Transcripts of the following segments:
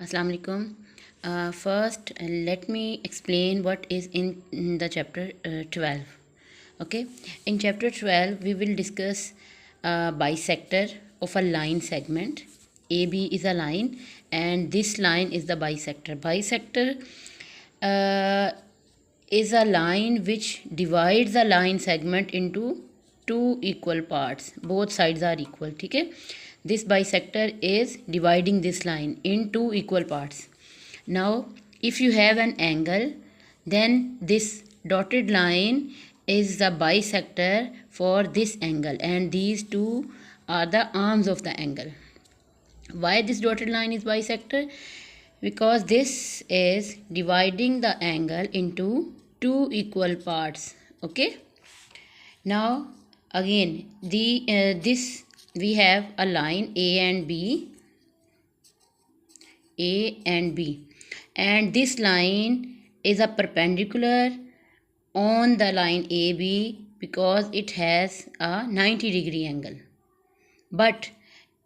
Assalamu alaikum. First, let me explain what is in the chapter 12. Okay, in chapter 12, we will discuss bisector of a line segment. AB is a line, and this line is the bisector. Bisector uh, is a line which divides a line segment into two equal parts. Both sides are equal. Okay, this bisector is dividing this line in two equal parts. Now if you have an angle, then this dotted line is the bisector for this angle, and these two are the arms of the angle. Why this dotted line is bisector? Because this is dividing the angle into two equal parts. Okay, now again this we have a line A and B, and this line is a perpendicular on the line AB because it has a 90-degree angle. But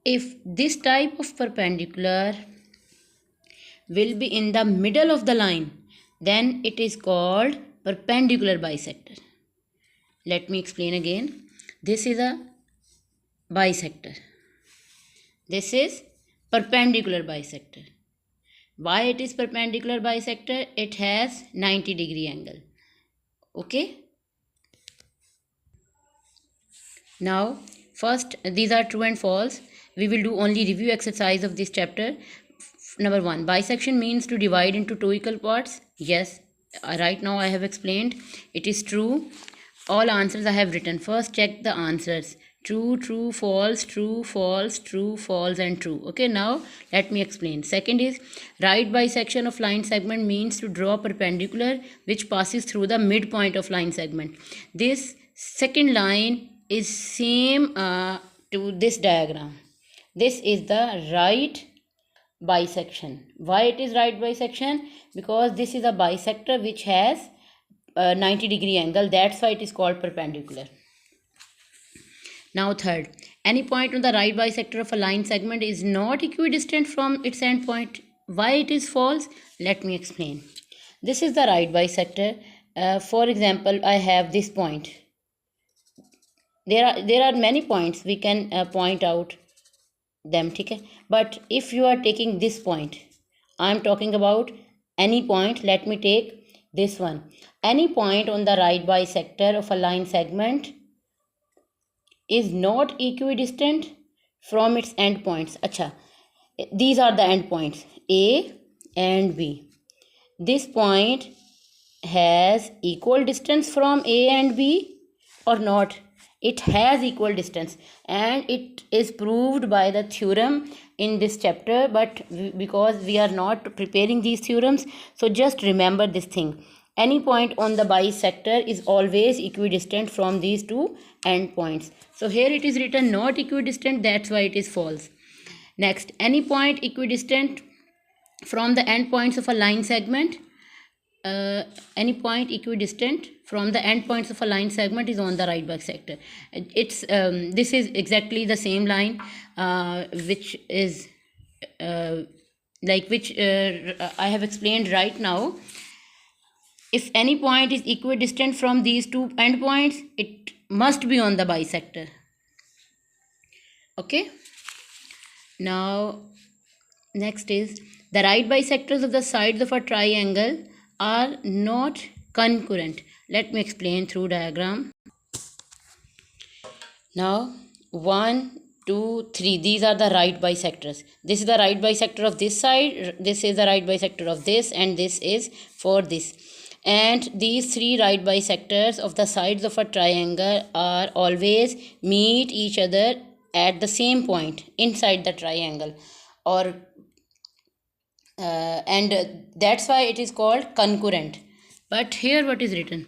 if this type of perpendicular will be in the middle of the line, then it is called perpendicular bisector. Let me explain again. This is a bisector. This is perpendicular bisector. Why it is perpendicular bisector? It has 90-degree angle. Okay. Now first, these are true and false. We will do only review exercise of this chapter. Number 1, bisection means to divide into two equal parts. Yes, right now I have explained. It is true. All answers I have written. First check the answers. True, true, false, true, false, true, false, and true. Okay, now let me explain. Second is, right bisection of line segment means to draw perpendicular which passes through the midpoint of line segment. This second line is same to this diagram. This is the right bisection. Why it is right bisection? Because this is a bisector which has a 90-degree angle. That's why it is called perpendicular. Now third, any point on the right bisector of a line segment is not equidistant from its end point. Why it is false? Let me explain. This is the right bisector. For example, I have this point. There are many points we can point out them. Okay? But if you are taking this point, I am talking about any point. Let me take this one. Any point on the right bisector of a line segment is not equidistant from its endpoints. Acha, these are the endpoints A and B. This point has equal distance from A and B or not? It has equal distance, and it is proved by the theorem in this chapter, but because we are not preparing these theorems, so just remember this thing. Any point on the bisector is always equidistant from these two endpoints. So here it is written not equidistant, that's why it is false. Next, any point equidistant from the endpoints of a line segment. Any point equidistant from the endpoints of a line segment is on the right bisector. It's this is exactly the same line which is which I have explained right now. If any point is equidistant from these two endpoints, it must be on the bisector. Okay. Now next is, the right bisectors of the sides of a triangle are not concurrent. Let me explain through diagram. Now 1, 2, 3, these are the right bisectors. This is the right bisector of this side, this is the right bisector of this, and this is for this. And these three right bisectors of the sides of a triangle are always meet each other at the same point inside the triangle, or and that's why it is called concurrent. But here what is written?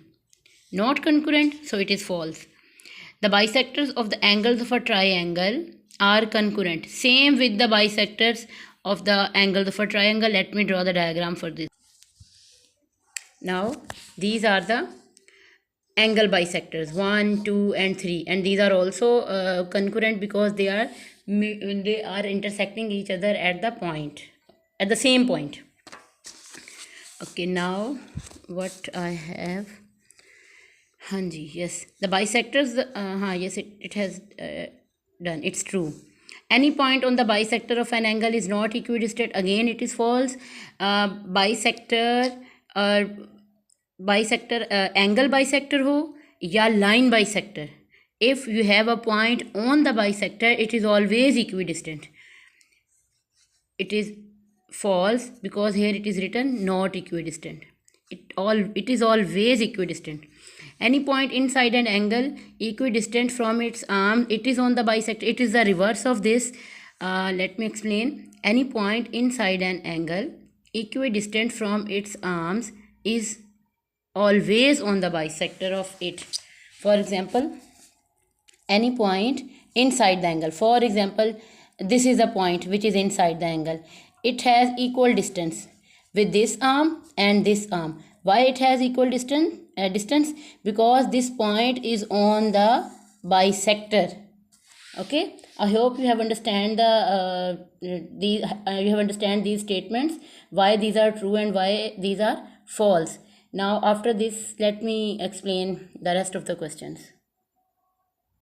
Not concurrent, so it is false. The bisectors of the angles of a triangle are concurrent. Same with the bisectors of the angles of a triangle. Let me draw the diagram for this. Now these are the angle bisectors 1, 2, and 3, and these are also concurrent because they are intersecting each other at the point. at the same point. Okay, now what I have, hanji, yes, the bisectors, yes, it has done, it's true. Any point on the bisector of an angle is not equidistant, again it is false. Bisector angle bisector ho ya line bisector, if you have a point on the bisector, it is always equidistant. It is false because here it is written not equidistant. It is always equidistant. Any point inside an angle equidistant from its arm, it is on the bisector. It is the reverse of this. Let me explain. Any point inside an angle equidistant from its arms is always on the bisector of it. For example, any point inside the angle, for example, this is a point which is inside the angle, it has equal distance with this arm and this arm. Why it has equal distance? Because this point is on the bisector. Okay, I hope you have understand these statements, why these are true and why these are false. Now after this, let me explain the rest of the questions.